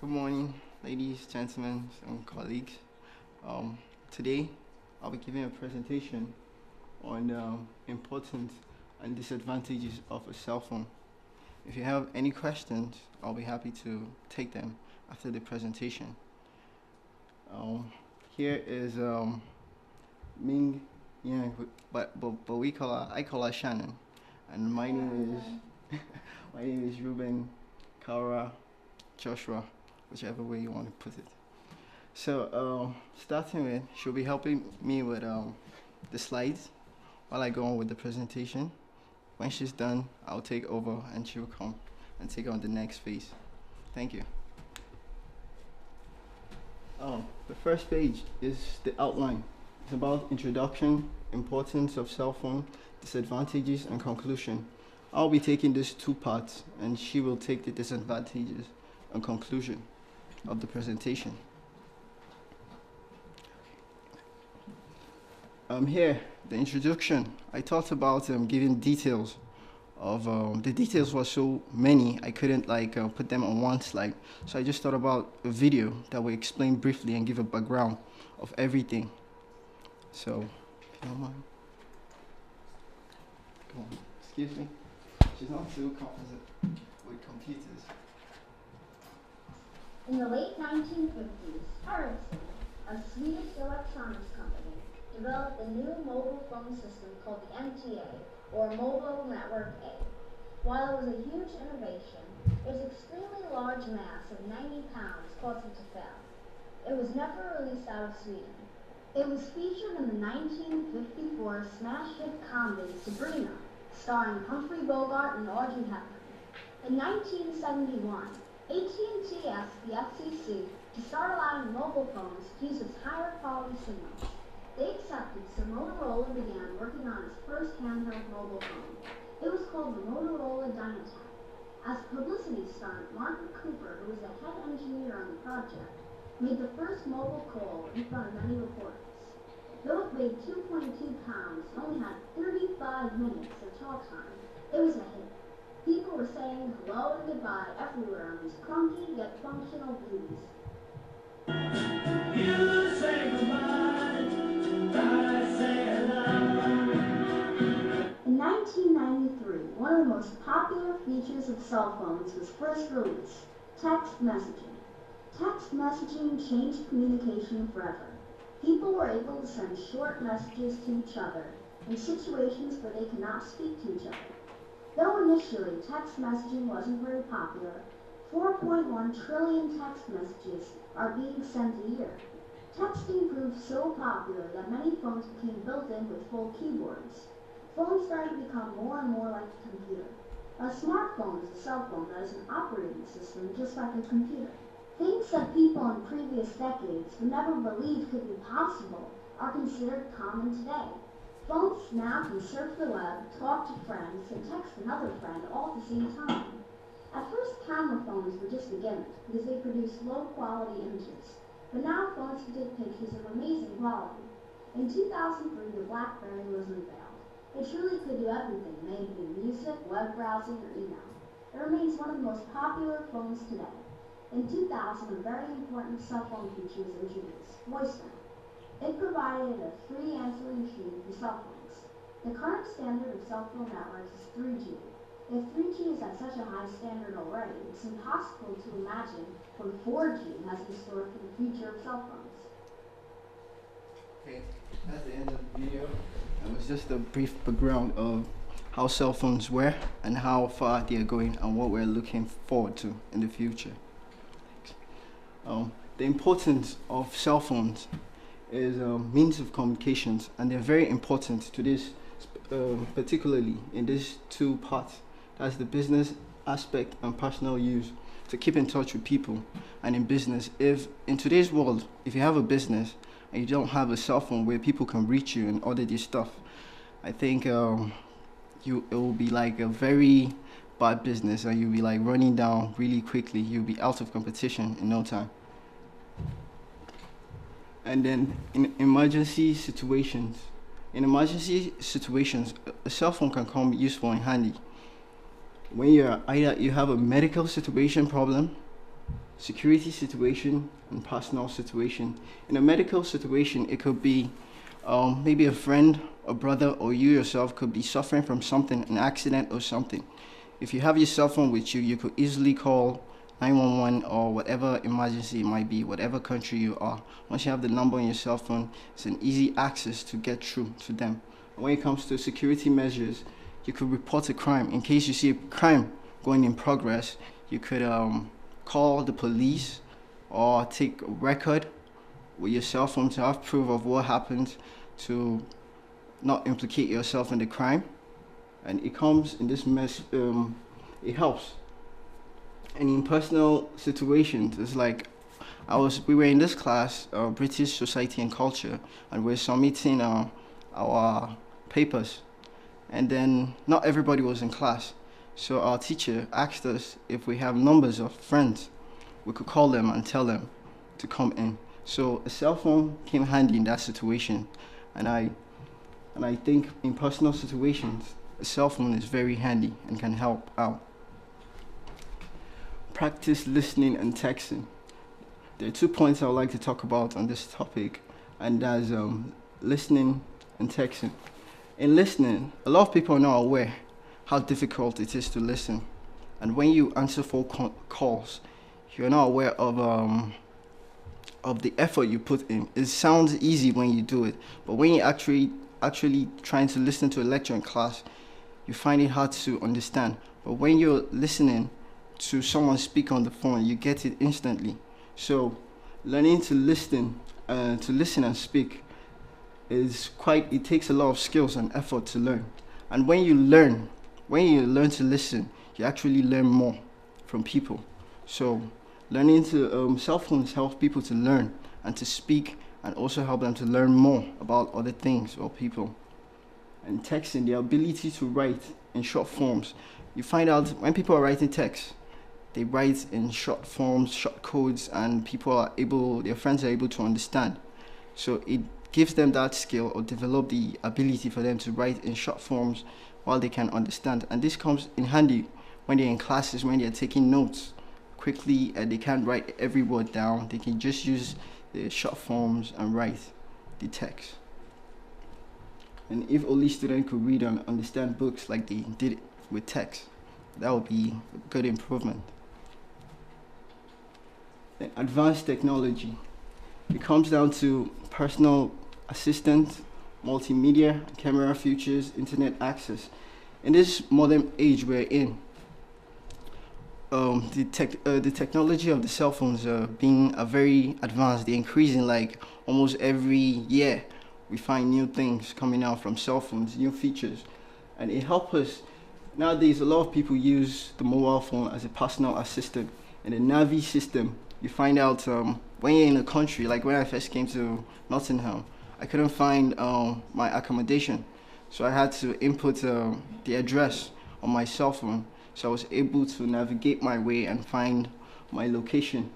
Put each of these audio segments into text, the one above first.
Good morning, ladies, gentlemen, and colleagues. Today, I'll be giving a presentation on importance and disadvantages of a cell phone. If you have any questions, I'll be happy to take them after the presentation. Here is Ming, yeah, but I call her Shannon, and my name is my name is Ruben, Kara, Joshua, whichever way you want to put it. So, starting with, she'll be helping me with the slides while I go on with the presentation. When she's done, I'll take over and she'll come and take on the next phase. Thank you. The first page is the outline. It's about introduction, importance of cell phone, disadvantages, and conclusion. I'll be taking these two parts, and she will take the disadvantages and conclusion of the presentation. Here, the introduction. I talked about giving details of the details were so many I couldn't put them on one slide, so I just thought about a video that will explain briefly and give a background of everything. So, if you don't mind, come on. Excuse me. She's not too competent with computers. In the late 1950s, Ericsson, a Swedish electronics company, developed a new mobile phone system called the MTA, or Mobile Network A. While it was a huge innovation, its extremely large mass of 90 pounds caused it to fail. It was never released out of Sweden. It was featured in the 1954 smash hit comedy Sabrina, starring Humphrey Bogart and Audrey Hepburn. In 1971, AT&T asked the FCC to start allowing mobile phones to use its higher quality signals. They accepted, so Motorola began working on its first handheld mobile phone. It was called the Motorola Dynatac. As a publicity stunt, Martin Cooper, who was the head engineer on the project, made the first mobile call in front of many reporters. Though it weighed 2.2 pounds and only had 35 minutes of talk time, it was a hit. People were saying hello and goodbye everywhere on these clunky yet functional beauties. You say goodbye, I say hello. In 1993, one of the most popular features of cell phones was first released, text messaging. Text messaging changed communication forever. People were able to send short messages to each other in situations where they could not speak to each other. Though initially text messaging wasn't very popular, 4.1 trillion text messages are being sent a year. Texting proved so popular that many phones became built in with full keyboards. Phones started to become more and more like a computer. A smartphone is a cell phone that is an operating system just like a computer. Things that people in previous decades would never believe could be possible are considered common today. Phones now can surf the web, talk to friends, and text another friend all at the same time. At first, camera phones were just a gimmick because they produced low-quality images. But now phones can take pictures of amazing quality. In 2003, the BlackBerry was unveiled. It truly could do everything, maybe music, web browsing, or email. It remains one of the most popular phones today. In 2000, a very important cell phone feature was introduced, voicemail. It provided a free answering machine for cell phones. The current standard of cell phone networks is 3G. If 3G is at such a high standard already, it's impossible to imagine what 4G has in store for the future of cell phones. Okay, that's the end of the video. It was just a brief background of how cell phones were and how far they are going and what we're looking forward to in the future. The importance of cell phones is means of communications, and they're very important to this, particularly in these two parts. That's the business aspect and personal use, to keep in touch with people. And in business, if in today's world, if you have a business and you don't have a cell phone where people can reach you and order your stuff, I think it will be like a very bad business, and you'll be like running down really quickly. You'll be out of competition in no time. And then in emergency situations, a cell phone can come useful and handy. When you're either you have a medical situation problem, security situation and personal situation. In a medical situation, it could be maybe a friend, a brother, or you yourself could be suffering from something, an accident or something. If you have your cell phone with you, you could easily call 911 or whatever emergency it might be, whatever country you are. Once you have the number on your cell phone, it's an easy access to get through to them. When it comes to security measures, you could report a crime. In case you see a crime going in progress, you could call the police or take a record with your cell phone to have proof of what happened, to not implicate yourself in the crime. And it comes in this mess, it helps. And in personal situations, it's like we were in this class, British Society and Culture, and we're submitting our papers. And then not everybody was in class. So our teacher asked us if we have numbers of friends. We could call them and tell them to come in. So a cell phone came handy in that situation. And I think in personal situations, a cell phone is very handy and can help out. Practice listening and texting. There are 2 points I would like to talk about on this topic, and that's listening and texting. In listening, a lot of people are not aware how difficult it is to listen. And when you answer phone calls, you're not aware of the effort you put in. It sounds easy when you do it, but when you're actually trying to listen to a lecture in class, you find it hard to understand. But when you're listening to someone speak on the phone, you get it instantly. So learning to listen and speak it takes a lot of skills and effort to learn. And when you learn to listen, you actually learn more from people. So learning to cell phones help people to learn and to speak, and also help them to learn more about other things or people. And texting, the ability to write in short forms. You find out when people are writing text, they write in short forms, short codes, and their friends are able to understand. So it gives them that skill, or develop the ability for them to write in short forms while they can understand. And this comes in handy when they're in classes, when they're taking notes quickly and they can't write every word down. They can just use the short forms and write the text. And if only students could read and understand books like they did it with text, that would be a good improvement. Then advanced technology. It comes down to personal assistant, multimedia, camera features, internet access. In this modern age we're in, the technology of the cell phones are being very advanced. They're increasing, like almost every year. We find new things coming out from cell phones, new features, and it helps us. Nowadays, a lot of people use the mobile phone as a personal assistant. In the Navi system, you find out when you're in a country, like when I first came to Nottingham, I couldn't find my accommodation. So I had to input the address on my cell phone. So I was able to navigate my way and find my location.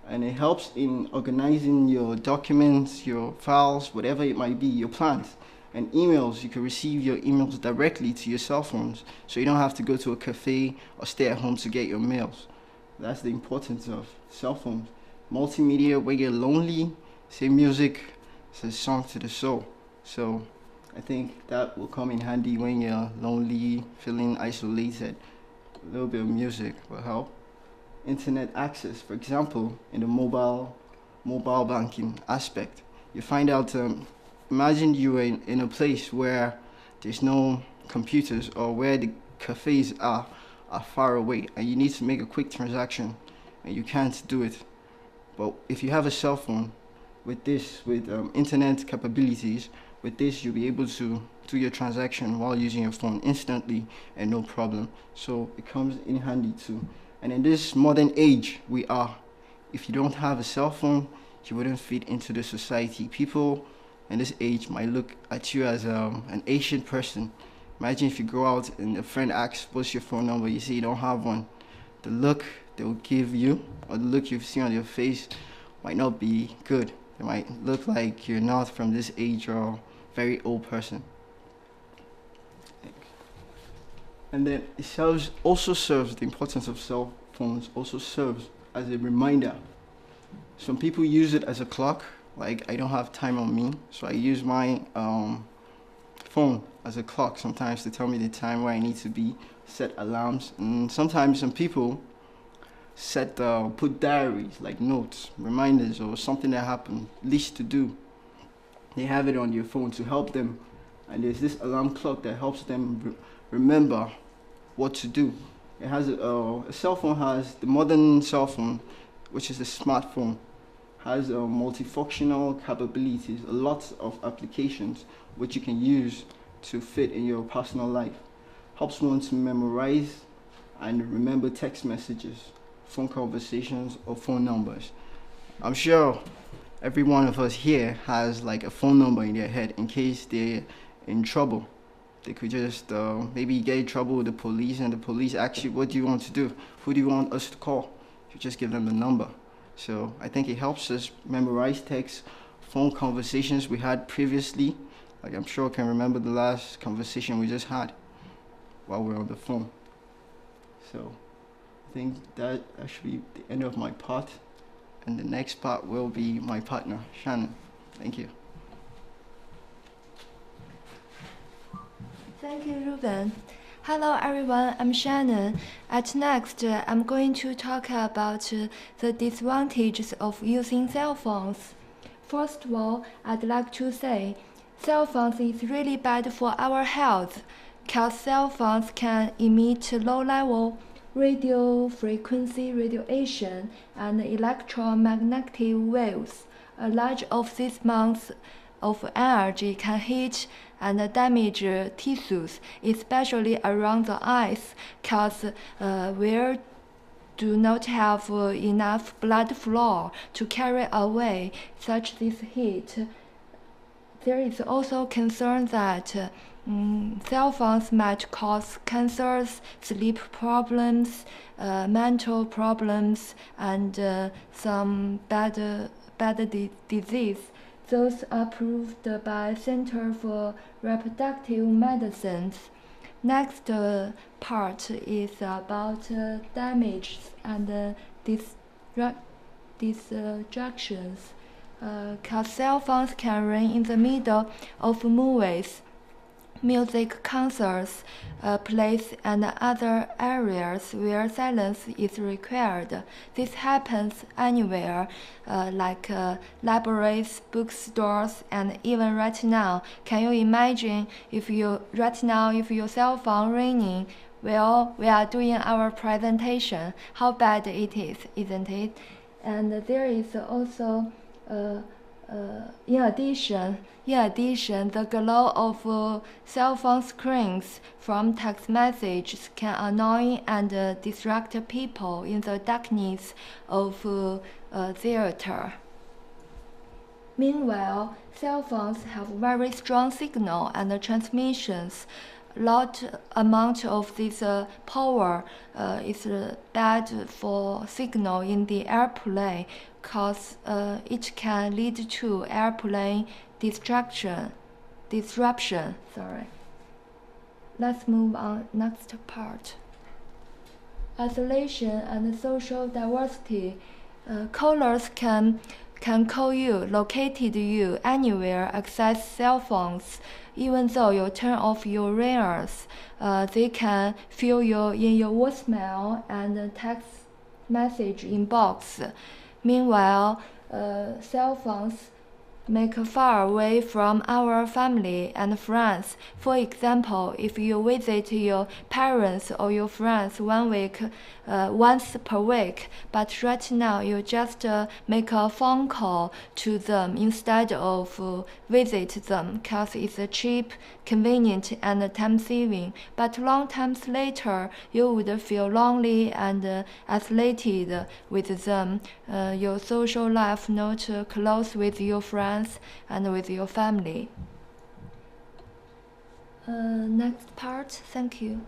And it helps in organizing your documents, your files, whatever it might be, your plans. And emails, you can receive your emails directly to your cell phones, so you don't have to go to a cafe or stay at home to get your mails. That's the importance of cell phones. Multimedia, when you're lonely, say music, it's a song to the soul. So I think that will come in handy when you're lonely, feeling isolated. A little bit of music will help. Internet access, for example, in the mobile banking aspect, you find out, imagine you were in a place where there's no computers, or where the cafes are far away, and you need to make a quick transaction and you can't do it. But if you have a cell phone with internet capabilities, with this you'll be able to do your transaction while using your phone instantly and no problem. So it comes in handy too. And in this modern age we are, if you don't have a cell phone, you wouldn't fit into the society. People in this age might look at you as an Asian person. Imagine if you go out and a friend asks, what's your phone number? You say you don't have one. The look they will give you, or the look you see on your face, might not be good. It might look like you're not from this age, or a very old person. And then it also serves, the importance of cell phones also serves as a reminder. Some people use it as a clock, like I don't have time on me, so I use my phone as a clock sometimes to tell me the time where I need to be, set alarms. And sometimes some people put diaries, like notes, reminders, or something that happened, list to do. They have it on your phone to help them, and there's this alarm clock that helps them remember what to do. It has a cell phone has the modern cell phone, which is a smartphone, has multifunctional capabilities, a lot of applications which you can use to fit in your personal life. Helps one to memorize and remember text messages, phone conversations, or phone numbers. I'm sure every one of us here has like a phone number in their head in case they're in trouble. They could just maybe get in trouble with the police, and the police ask you, what do you want to do? Who do you want us to call? You just give them the number. So I think it helps us memorize text, phone conversations we had previously. Like I'm sure I can remember the last conversation we just had while we're on the phone. So I think that should be the end of my part. And the next part will be my partner, Shannon. Thank you. Thank you, Ruben. Hello everyone, I'm Shannon. At next, I'm going to talk about the disadvantages of using cell phones. First of all, I'd like to say cell phones is really bad for our health, because cell phones can emit low-level radio frequency radiation and electromagnetic waves. A large of these amounts of energy can hit and damage tissues, especially around the eyes, because we do not have enough blood flow to carry away such this heat. There is also concern that cell phones might cause cancers, sleep problems, mental problems, and some bad disease. Those are proved by Center for Reproductive Medicines. Next part is about damages and distractions. Because cell phones can run in the middle of movies, music concerts, plays, and other areas where silence is required. This happens anywhere, like libraries, bookstores, and even right now. Can you imagine if your cell phone ringing while we are doing our presentation? How bad it is, isn't it? And there is also in addition, the glow of cell phone screens from text messages can annoy and distract people in the darkness of a theater. Meanwhile, cell phones have very strong signal and transmissions. Large amount of this power is bad for signal in the airplane, because it can lead to airplane disruption. Let's move on next part. Isolation and social diversity. Callers can call you, located you anywhere, access cell phones. Even though you turn off your ringers, they can fill you in your voicemail and text message inbox. Meanwhile, cell phones make far away from our family and friends. For example, if you visit your parents or your friends once per week, but right now you just make a phone call to them instead of visit them, because it's cheap, convenient, and time-saving. But long times later, you would feel lonely and isolated with them. Your social life not close with your friends and with your family. Next part, thank you.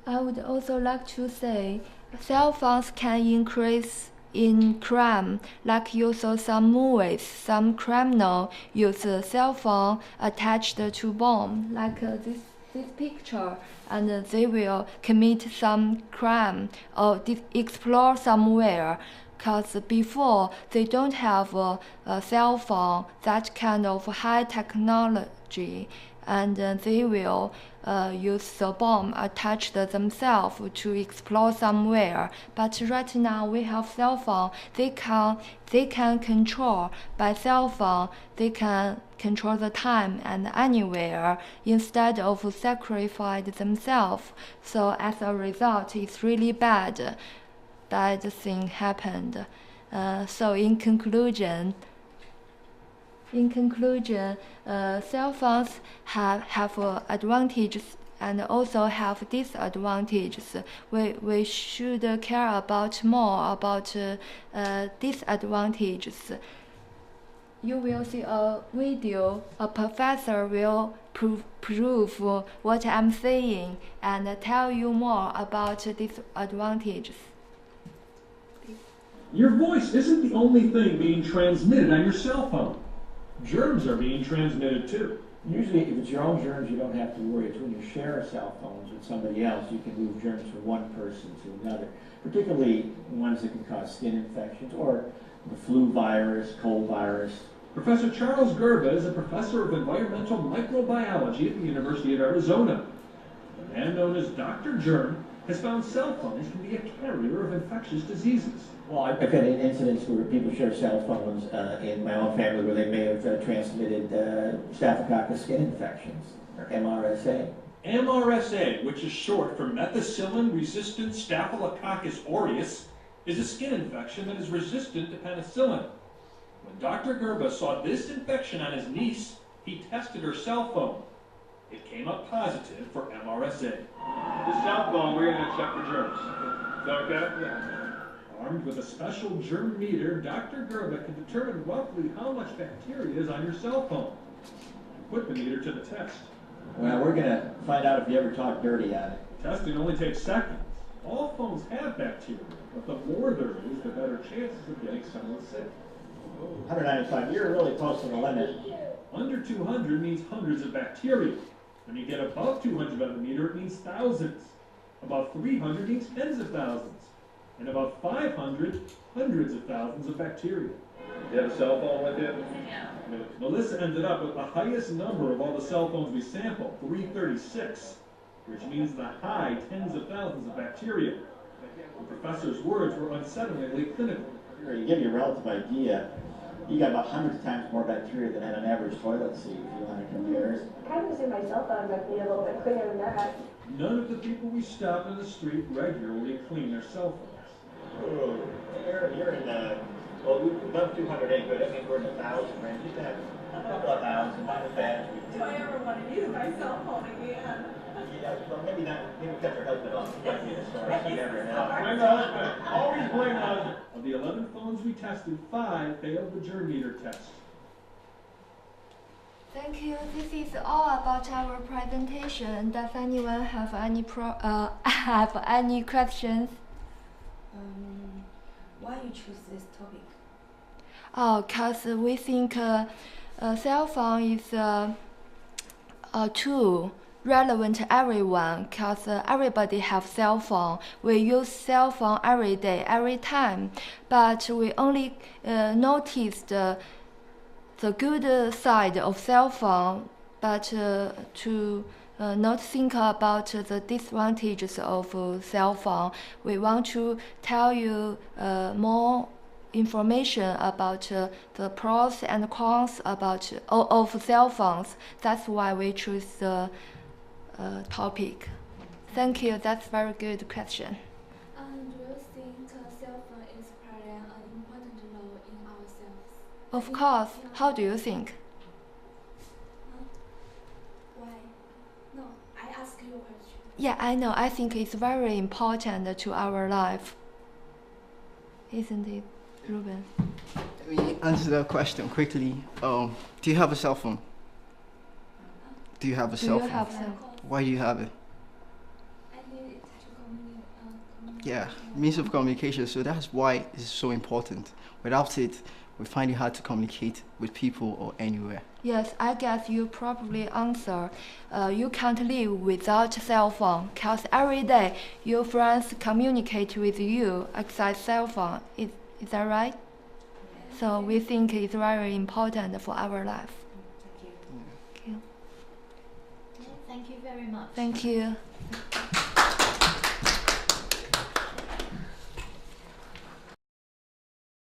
I would also like to say cell phones can increase in crime, like you saw some movies, some criminal use a cell phone attached to bomb, like this this picture and they will commit some crime or explore somewhere. Because before they don't have a cell phone, that kind of high technology, and they will use the bomb attached themselves to explore somewhere. But right now we have cell phone. They can control by cell phone. They can control the time and anywhere instead of sacrifice themselves. So as a result, it's really bad thing happened. So in conclusion, cell phones have advantages and also have disadvantages. We should care about more about disadvantages. You will see a video. A professor will prove what I'm saying and tell you more about disadvantages. Your voice isn't the only thing being transmitted on your cell phone. Germs are being transmitted too. Usually, if it's your own germs, you don't have to worry. It's when you share cell phones with somebody else, you can move germs from one person to another, particularly ones that can cause skin infections or the flu virus, cold virus. Professor Charles Gerba is a professor of environmental microbiology at the University of Arizona. The man known as Dr. Germ has found cell phones can be a carrier of infectious diseases. Well, I've had incidents where people share cell phones in my own family where they may have transmitted staphylococcus skin infections, or MRSA. MRSA, which is short for methicillin-resistant Staphylococcus aureus, is a skin infection that is resistant to penicillin. When Dr. Gerba saw this infection on his niece, he tested her cell phone. It came up positive for MRSA. The cell phone, we're going to check for germs. Is that okay? Yeah. Armed with a special germ meter, Dr. Gerba can determine roughly how much bacteria is on your cell phone. Put the meter to the test. Well, we're going to find out if you ever talk dirty on it. Testing only takes seconds. All phones have bacteria, but the more there is, the better chances of getting someone sick. 195, you're really close to the limit. Under 200 means hundreds of bacteria. When you get above 200 on the meter, it means thousands. Above 300 means tens of thousands. And above 500, hundreds of thousands of bacteria. You have a cell phone with you? Yeah. Melissa ended up with the highest number of all the cell phones we sampled, 336, which means the high tens of thousands of bacteria. The professor's words were unsettlingly clinical. To give you a relative idea, you got about hundreds of times more bacteria than in an average toilet seat if you want to compare. I'm using my cell phone, but be a little bit cleaner than that. None of the people we stop in the street regularly clean their cell phones. Oh, you're in well, above 200 ain't good. That means we're in 1,000 range. Just have a couple of thousand, not as bad. Do I ever want to use my cell phone again? Yeah, well, maybe not. Maybe cut your husband off. It might be a story. You never know. Blame the husband. Always blame the husband. Of the 11 phones we tested, 5 failed the germ meter test. Thank you. This is all about our presentation. Does anyone have any have any questions? Why you choose this topic? Oh, because we think cell phone is a tool relevant to everyone. Because everybody have cell phone. We use cell phone every day, every time. But we only noticed the good side of cell phone, but to not think about the disadvantages of cell phone. We want to tell you more information about the pros and cons of cell phones. That's why we choose the topic. Thank you. That's a very good question. Do you think cell phone is playing an important role in ourselves? Of course. How do you think? Why? No, I ask you a question. Yeah, I know. I think it's very important to our life. Isn't it, Ruben? Let me answer that question quickly. Do you have a cell phone? Do you have a cell phone? Have cell phone? Why do you have it? I need it to communicate. Yeah, means of communication. So that's why it's so important. Without it, we find it hard to communicate with people or anywhere. Yes, I guess you probably answer. You can't live without cell phone, cause every day your friends communicate with you except cell phone. Is that right? So we think it's very important for our life. Thank you. Thank you. Thank you very much. Thank you.